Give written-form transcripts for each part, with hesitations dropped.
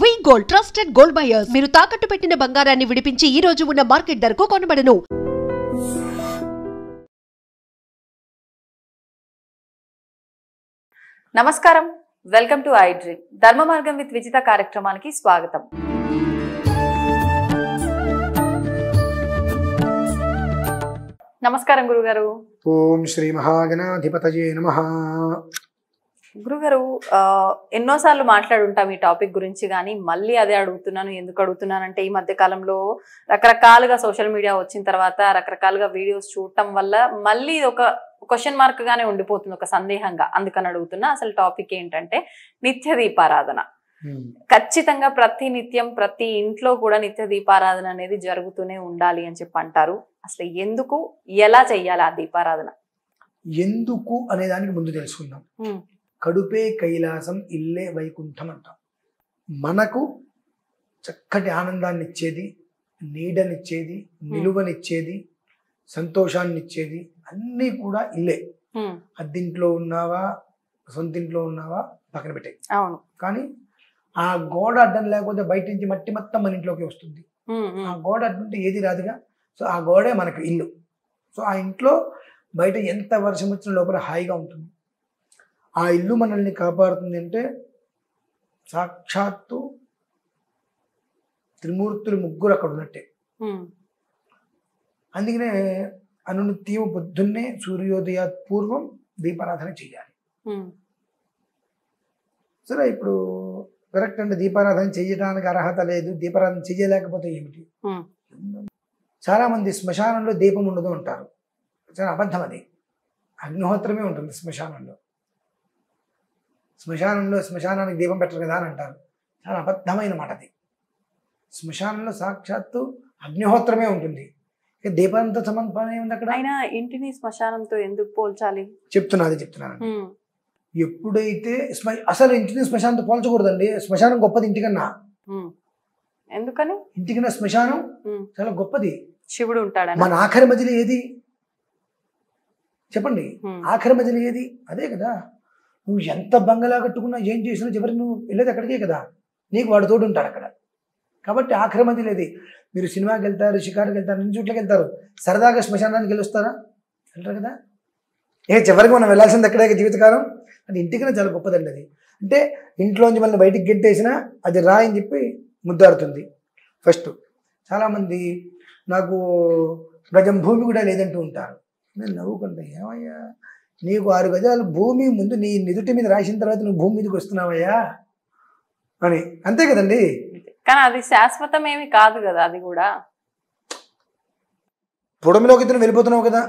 వి gold trusted gold buyers మీరు తాకట్టు పెట్టిన బంగారాన్ని విడిపించి ఈ రోజు ఉన్న మార్కెట్ ధరకు కొనబడను. నమస్కారం, వెల్కమ్ టు ఐ డ్రీమ్. ధర్మ మార్గం విత్ విజిత కార్యక్రమానికి స్వాగతం. నమస్కారం గురుగారు. ఓం శ్రీ మహాగణాధిపతయే నమః. గురుగారు, ఎన్నోసార్లు మాట్లాడుంటాం ఈ టాపిక్ గురించి, కానీ మళ్ళీ అదే అడుగుతున్నాను. ఎందుకు అడుగుతున్నానంటే ఈ మధ్య కాలంలో రకరకాలుగా సోషల్ మీడియా వచ్చిన తర్వాత రకరకాలుగా వీడియోస్ చూడటం వల్ల మళ్ళీ ఒక క్వశ్చన్ మార్క్ గానే ఉండిపోతుంది, ఒక సందేహంగా. అందుకని అడుగుతున్నా. అసలు టాపిక్ ఏంటంటే నిత్య దీపారాధన. ఖచ్చితంగా ప్రతి నిత్యం ప్రతి ఇంట్లో కూడా నిత్య దీపారాధన అనేది జరుగుతూనే ఉండాలి అని చెప్పి అంటారు. అసలు ఎందుకు, ఎలా చెయ్యాలి ఆ దీపారాధన? ఎందుకు అనే దానికి ముందు తెలుసుకుందాం. కడుపే కైలాసం ఇల్లే వైకుంఠం అంటాం. మనకు చక్కటి ఆనందాన్ని ఇచ్చేది, నీడనిచ్చేది, నిలువనిచ్చేది, సంతోషాన్ని ఇచ్చేది అన్నీ కూడా ఇల్లే. అద్దింట్లో ఉన్నావా, సొంతింట్లో ఉన్నావా పక్కన పెట్టాయి. అవును. కానీ ఆ గోడ అడ్డం లేకపోతే బయట నుంచి మట్టి మొత్తం మన ఇంట్లోకి వస్తుంది. ఆ గోడ అడ్డంటే ఏది రాదుగా. సో ఆ గోడే మనకు ఇల్లు. సో ఆ ఇంట్లో బయట ఎంత వర్షం వచ్చిన లోపల హాయిగా ఉంటుంది. ఆ ఇల్లు మనల్ని కాపాడుతుంది అంటే సాక్షాత్తు త్రిమూర్తులు ముగ్గురు అక్కడ ఉన్నట్టే. అందుకనే అనునిత్యం పొద్దున్నే సూర్యోదయాత్ పూర్వం దీపారాధన చేయాలి. సరే, ఇప్పుడు కరెక్ట్ అంటే దీపారాధన చేయడానికి అర్హత లేదు, దీపారాధన చేయలేకపోతే ఏమిటి? చాలా మంది శ్మశానంలో దీపం ఉండదు అంటారు. చాలా అబద్ధం. అది అగ్నిహోత్రమే ఉంటుంది శ్మశానంలో. శ్మశానానికి దీపం పెట్టరు కదా అని అంటారు. చాలా అబద్ధమైన మాట అది. శ్మశానంలో సాక్షాత్తు అగ్నిహోత్రమే ఉంటుంది. దీపంతో సంబంధం ఉంది అక్కడ. అయినా ఇంటిని శ్మశానంతో ఎందుకు పోల్చాలి? చెప్తున్నాను. ఎప్పుడైతే అసలు ఇంటిని శ్మశానంతో పోల్చకూడదండి. శ్మశానం గొప్పది ఇంటికన్నా. ఎందుకని? ఇంటికన్నా శ్మశానం చాలా గొప్పది. శివుడు ఉంటాడు. మన ఆఖరి మధ్యలో ఏది చెప్పండి? ఆఖరి మధ్యలో ఏది? అదే కదా. నువ్వు ఎంత బంగళా కట్టుకున్నా ఏం చేసినా చివరికి నువ్వు వెళ్ళేది అక్కడికే కదా. నీకు వాడు తోడు ఉంటాడు అక్కడ. కాబట్టి ఆఖరి మధ్యలో ఏది? మీరు సినిమాకి వెళ్తారు, షికారుకి వెళ్తారు, అన్ని చోట్లకి వెళ్తారు. సరదాగా శ్మశానానికి వెళ్ళొస్తారా? వెళ్ళరు కదా. చివరికి మనం వెళ్ళాల్సింది ఎక్కడే జీవితకాలం. అది ఇంటికన్నా చాలా గొప్పదండి అది. అంటే ఇంట్లోంచి మళ్ళీ బయటికి గెట్టేసినా అది రాయని చెప్పి ముద్దాడుతుంది. ఫస్ట్ చాలామంది నాకు గజం భూమి కూడా లేదంటూ ఉంటారు. నేను నవ్వుకుంటా, ఏమయ్యా నీకు 6 గజాలు భూమి ముందు నీ నిదుటి మీద రాసిన తర్వాత నువ్వు భూమి మీదకి వస్తున్నావయ్యా అని. అంతే కదండి. కానీ అది శాశ్వతం ఏమి కాదు కదా. అది కూడా పొడమిలోకి ఇతను వెళ్ళిపోతున్నావు కదా.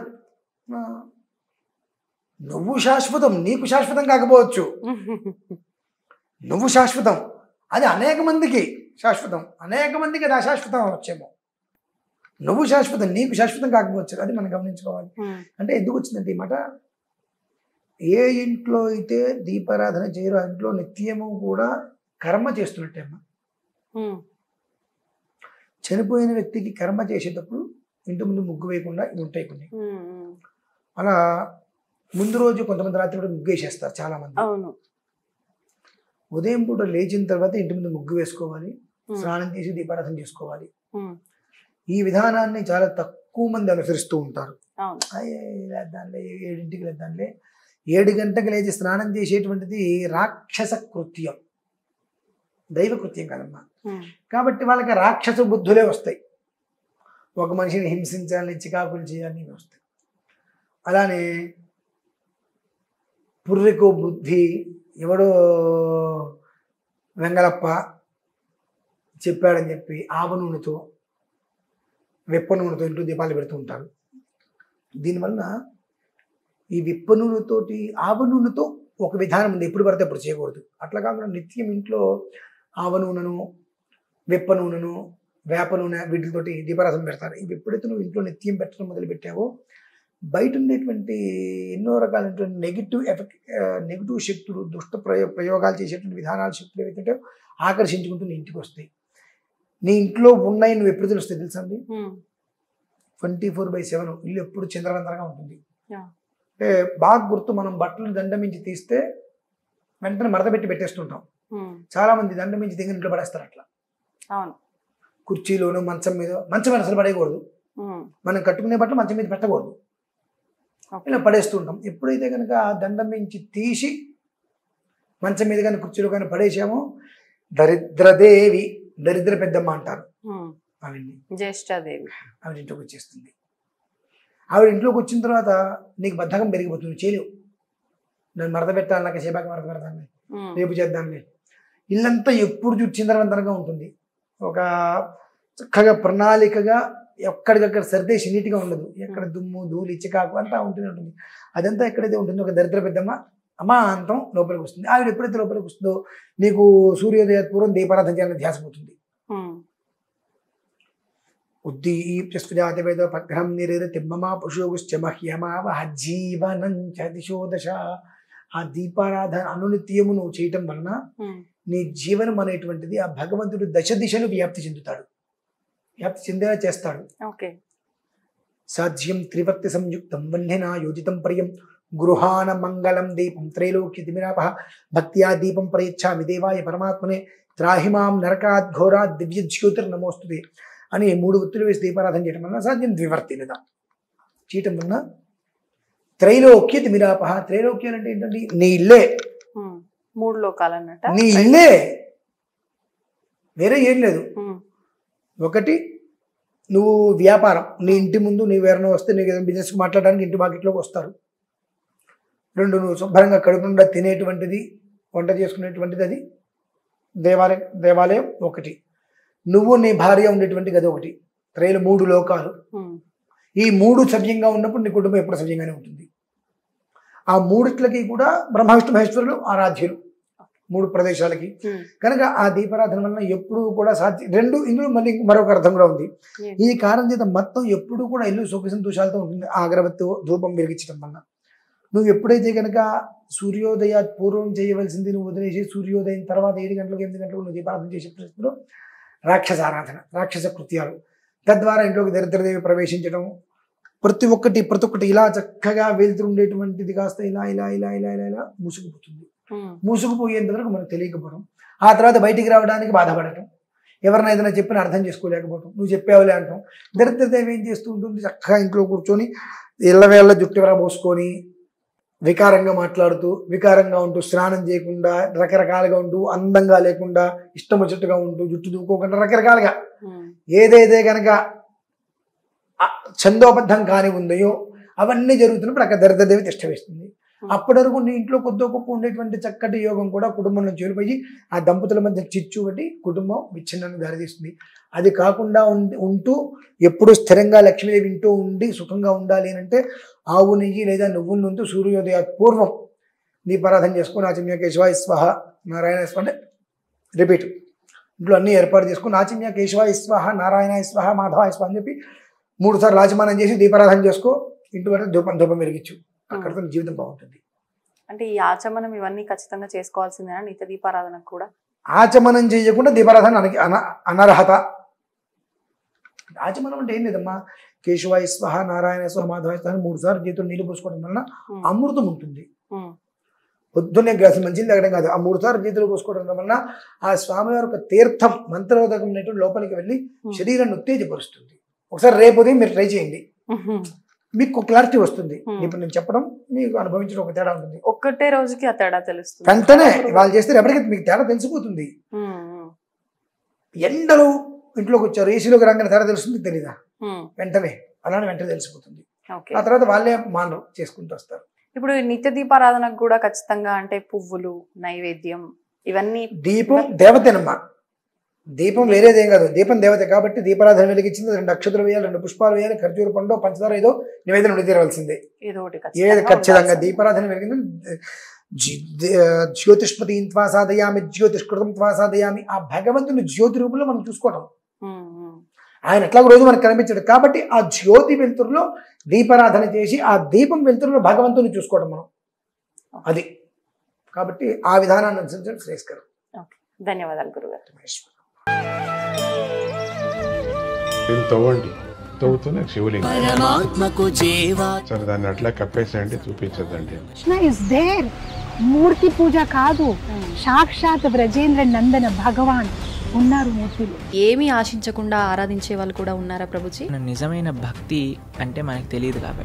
నువ్వు శాశ్వతం, నీకు శాశ్వతం కాకపోవచ్చు. నువ్వు శాశ్వతం, అది అనేక మందికి శాశ్వతం, అనేక మందికి అది అశాశ్వతం అవ్వచ్చేమో. నువ్వు శాశ్వతం, నీకు శాశ్వతం కాకపోవచ్చు. అది మనం గమనించుకోవాలి. అంటే ఎందుకు వచ్చిందంటే ఈ మాట, ఏ ఇంట్లో అయితే దీపారాధన చేయరో ఆ ఇంట్లో నిత్యము కూడా కర్మ చేస్తున్నట్టే అమ్మ. చనిపోయిన వ్యక్తికి కర్మ చేసేటప్పుడు ఇంటి ముందు ముగ్గు వేయకుండా ఇవి ఉంటాయి కొన్ని. అలా ముందు రోజు కొంతమంది రాత్రి కూడా ముగ్గు వేసేస్తారు చాలా మంది. ఉదయం పూట లేచిన తర్వాత ఇంటి ముందు ముగ్గు వేసుకోవాలి, స్నానం చేసి దీపారాధన చేసుకోవాలి. ఈ విధానాన్ని చాలా తక్కువ మంది అనుసరిస్తూ ఉంటారు. లేదాన్లే 7ంటికి లేదాన్లే 7 గంటలకు లేచి స్నానం చేసేటువంటిది రాక్షస కృత్యం, దైవ కృత్యం కాదమ్మా. కాబట్టి వాళ్ళకి రాక్షస బుద్ధులే వస్తాయి. ఒక మనిషిని హింసించాలని, చికాకులు చేయాలని వస్తాయి. అలానే పుర్రెకో బుద్ధి ఎవడో వెంగళప్ప చెప్పాడని చెప్పి ఆవ నూనెతో, వెప్ప నూనెతో ఇంట్లో దీపాలు పెడుతూ ఉంటారు. దీనివల్ల ఈ వెప్ప నూనెతోటి, ఆవ నూనెతో ఒక విధానం ఉంది, ఎప్పుడు పడితే అప్పుడు చేయకూడదు. అట్లా కాకుండా నిత్యం ఇంట్లో ఆవ నూనెను, వెప్ప నూనెను, వేప నూనె వీటితోటి దీపారాధన పెడతారు. ఇవి ఎప్పుడైతే నువ్వు ఇంట్లో నిత్యం పెట్టడం మొదలు పెట్టావో బయట ఉండేటువంటి ఎన్నో రకాలైనటువంటి నెగిటివ్ శక్తులు, దుష్ట ప్రయోగాలు చేసేటువంటి విధానాల శక్తులు ఏవైతే ఆకర్షించుకుంటూ నీ ఇంటికి వస్తాయి. నీ ఇంట్లో ఉన్నాయి నువ్వు ఎప్పుడు తెలుస్తాయి తెలుసా అండి? 24/7 ఇల్లు ఎప్పుడు చంద్రవందరగా ఉంటుంది. అంటే బాగా గుర్తు, మనం బట్టలు దండమించి తీస్తే వెంటనే మడత పెట్టి పెట్టేస్తుంటాం. చాలా మంది దండం మించి దిగిన ఇంట్లో పడేస్తారు అట్లా. అవును. కుర్చీలోను మంచం మీద అసలు పడేయకూడదు. మనం కట్టుకునే బట్టలు మంచం మీద పెట్టకూడదు, ఇలా పడేస్తూ ఉంటాం. ఎప్పుడైతే కనుక ఆ దండం మించి తీసి మంచం మీద కానీ కుర్చీలో కానీ పడేసామో దరిద్రదేవి, దరిద్ర పెద్దమ్మ అంటారు ఆవిడ్ని, జ్యేష్ఠాదేవి. ఆవిడ ఇంట్లోకి వచ్చేస్తుంది. ఆవిడ ఇంట్లోకి వచ్చిన తర్వాత నీకు బద్ధకం పెరిగిపోతుంది, చేయలేవు. నన్ను మడత పెట్టాలి, నాకు సేపాకి మడత పెడతాను, రేపు చేద్దాంలే. ఇల్లంతా ఎప్పుడు చిందరవందరగా ఉంటుంది. ఒక చక్కగా ప్రణాళికగా ఎక్కడికక్కడ సర్దేసి నీట్గా ఉండదు. ఎక్కడ దుమ్ము ధూళి చికాకు అంతా ఉంటూనే ఉంటుంది. అదంతా ఎక్కడైతే ఉంటుందో ఒక దరిద్ర పెద్దమ్మ అమాంతం లోపలికి వస్తుంది. ఆవిడ ఎప్పుడైతే లోపలికి వస్తుందో నీకు సూర్యోదయ పూర్వం దీపారాధన చేయాలని ధ్యాస పోతుంది. ఉద్దీప్యస్ఫుజాతివేద పగ్రహం నిరేర తిమ్మమా పశుగుశ్చ మహ్యమావహ జీవనం చ దిశో దశ. ఆ దీపారాధన అనునిత్యము నువ్వు చేయటం వలన నీ జీవనం అనేటువంటిది ఆ భగవంతుడు దశ దిశలు వ్యాప్తి చెందుతాడు, వ్యాప్తి చెందేలా చేస్తాడు. సాధ్యం త్రివర్తి సంయుక్తం వన్యనా యోజితం ప్రియం గృహాణ మంగళం దీపం త్రైలోక్య దిమిరాపహ భక్త్యా దీపం ప్రయచ్ఛామి దేవాయ పరమాత్మనే త్రాహిమాం నరకాద్ ఘోరాద్ దివ్య జ్యోతిర్ నమోస్తుతే అని 3 ఒత్తులు వేసి దీపారాధన చేయడం వలన సాధ్యం ద్వివర్తి లేదా చేయటం వలన త్రైలోక్య దిమిరాపహ. త్రైలోక్యాలు అంటే ఏంటంటే నీ ఇల్లే, 3 లోకాలు అన్నట్ట. నీ ఇల్లే, వేరే ఏం లేదు. ఒకటి నువ్వు వ్యాపారం, నీ ఇంటి ముందు నీవు ఎవరైనా వస్తే నీకు ఏదైనా బిజినెస్ మాట్లాడడానికి ఇంటి మార్కెట్లోకి వస్తారు. 2 నువ్వు శుభ్రంగా కడుపుండా తినేటువంటిది, వంట చేసుకునేటువంటిది అది దేవాలయం ఒకటి. నువ్వు నీ భార్య ఉండేటువంటి గది ఒకటి. త్రైలు 3 లోకాలు. ఈ 3 సవ్యంగా ఉన్నప్పుడు నీ కుటుంబం ఎప్పుడు సవ్యంగానే ఉంటుంది. ఆ 3టికి కూడా బ్రహ్మ విష్ణు మహేశ్వరులు ఆరాధ్యులు 3 ప్రదేశాలకి. కనుక ఆ దీపారాధన వలన ఎప్పుడు కూడా సాధ్యం. 2 ఇందులో మళ్ళీ మరొక అర్థం కూడా ఉంది. ఈ కారణం చేత మొత్తం ఎప్పుడు కూడా ఇల్లు సుఖ సంతోషాలతో ఉంటుంది. ఆ అగరబత్తి ధూపం వెలిగించడం వలన నువ్వు ఎప్పుడైతే కనుక సూర్యోదయ పూర్వం చేయవలసింది నువ్వు వదిలేసి సూర్యోదయం తర్వాత 7 గంటలకు 8 గంటలకు నువ్వు దీపారాధన చేసే పరిస్థితిలో రాక్షస ఆరాధన, రాక్షస కృత్యాలు, తద్వారా ఇంట్లోకి దరిద్రదేవి ప్రవేశించడం, ప్రతి ఒక్కటి ఇలా చక్కగా వెళ్తుండేటువంటిది కాస్త ఇలా ఇలా ఇలా ఇలా ఇలా ఇలా మూసుకుపోతుంది. మూసుకుపోయేంత వరకు మనకు తెలియకపోవడం, ఆ తర్వాత బయటికి రావడానికి బాధపడటం, ఎవరిని ఏదైనా చెప్పిన అర్థం చేసుకోలేకపోవటం, నువ్వు చెప్పావులే అంటాం. దరిద్రదేవి ఏం చేస్తూ ఉంటుంది, చక్కగా ఇంట్లో కూర్చొని ఇళ్ళవేళ్ళ జుట్టు పోసుకొని వికారంగా మాట్లాడుతూ, వికారంగా ఉంటూ, స్నానం చేయకుండా, రకరకాలుగా ఉంటూ, అందంగా లేకుండా, ఇష్టం వచ్చేట్టుగా ఉంటూ, జుట్టు దూకోకుండా రకరకాలుగా ఏదైతే కనుక ఛందోబద్ధం కాని ఉందో అవన్నీ జరుగుతున్నప్పుడు అక్కడ దరిద్రదేవి తిష్ట వేస్తుంది. అప్పటి వరకు నీ ఇంట్లో కొద్ది గొప్ప ఉండేటువంటి చక్కటి యోగం కూడా కుటుంబం నుంచి వెళ్ళిపోయి ఆ దంపతుల మధ్య చిచ్చు బట్టి కుటుంబం విచ్ఛిన్నానికి దారితీస్తుంది. అది కాకుండా ఉంటూ ఎప్పుడు స్థిరంగా లక్ష్మీదేవి ఇంటూ ఉండి సుఖంగా ఉండాలి అంటే ఆవు నెయ్యి లేదా నువ్వుల నుండి సూర్యోదయ పూర్వం దీపారాధన చేసుకుని ఆచమ్య కేశవాయ స్వాహ నారాయణ స్వాహ అంటే రిపీట్ ఇంట్లో అన్ని ఏర్పాటు చేసుకుని ఆచమ్య కేశవాయ స్వాహ నారాయణ స్వాహ మాధవాయ స్వాహ అని చెప్పి 3 సార్లు ఆచమనం చేసి దీపారాధన చేసుకో. ఇంటి వరకు ధూపం వెలిగించు, అక్కడితో జీవితం బాగుంటుంది. అంటే ఈ ఆచమనం ఇవన్నీ ఖచ్చితంగా చేసుకోవాల్సిందేనా నిత్య దీపారాధనకు కూడా? ఆచమనం చేయకుండా దీపారాధన అనర్హత. ఆచమనం అంటే ఏం లేదమ్మా, కేశవాయ స్వాహ నారాయణ స్వాహ మాధవాయ స్వాహ 3 సార్లు చేతులు నీళ్ళు పోసుకోవడం వలన అమృతం ఉంటుంది. పొద్దున్నే గ్లాసు మంచిని తాగడం కాదు, ఆ 3 సార్లు చేతులు పోసుకోవడం వలన ఆ స్వామివారి యొక్క తీర్థం మంత్రోదకం లోపలికి వెళ్ళి శరీరాన్ని ఉత్తేజపరుస్తుంది. ఒకసారి రేపు ఉదయం మీరు ట్రై చేయండి, మీకు క్లారిటీ వస్తుంది. ఇప్పుడు నేను చెప్పడం మీకు అనుభవించడం ఒక తేడా ఉంటుంది. ఒక్కటే రోజుకి ఆ తేడా తెలుస్తుంది. వెంటనే వాళ్ళు చేస్తే ఎప్పటికీ మీకు తేడా తెలిసిపోతుంది. ఎండలు ఇంట్లోకి వచ్చారు, ఏసీలోకి రంగన తేడా తెలుస్తుంది తెలీదా? వెంటనే తెలిసిపోతుంది. ఆ తర్వాత వాళ్ళే మానరు చేసుకుంటూ వస్తారు. ఇప్పుడు నిత్య దీపారాధనకు కూడా ఖచ్చితంగా అంటే పువ్వులు, నైవేద్యం ఇవన్నీ. దీపం దేవతేనమ్మా, దీపం వేరేదేం కాదు. దీపం దేవత కాబట్టి దీపారాధన వెలిగించింది 2 అక్షతలు వేయాలి, 2 పుష్పాలు వేయాలి, ఖర్జూర పండు పంచదార ఏదో నివేదన ఉండి తీరవలసిందే. ఏది ఖచ్చితంగా దీపారాధన వెలిగింది. జ్యోతిష్పతి త్వా సాధయామి జ్యోతిష్కృతం త్వా సాధయామి. ఆ భగవంతుని జ్యోతి రూపంలో మనం చూసుకోవడం. ఆయన ఎట్లాగో రోజు మనకు కనిపించాడు కాబట్టి ఆ జ్యోతి వెలుతురులో దీపారాధన చేసి ఆ దీపం వెలుతురులో భగవంతుని చూసుకోవడం మనం. అది కాబట్టి ఆ విధానాన్ని అనుసరించడం శ్రేయస్కరం. ధన్యవాదాలు గురుగారు. దీన్ని తవ్వండి, తవ్వుతున్న శివలింగం. సరే దాన్ని అట్లా కప్పేసేయండి, చూపించదండి. Krishna is there. మూర్తి పూజ కాదు, సాక్షాత్ బ్రజేంద్ర నందన భగవాన్ ఉన్నారు మూర్తిలో. ఏమీ ఆశించకుండా ఆరాధించే వాళ్ళు కూడా ఉన్నారా ప్రభుజీ? నిజమైన భక్తి అంటే మనకు తెలియదు కాబట్టి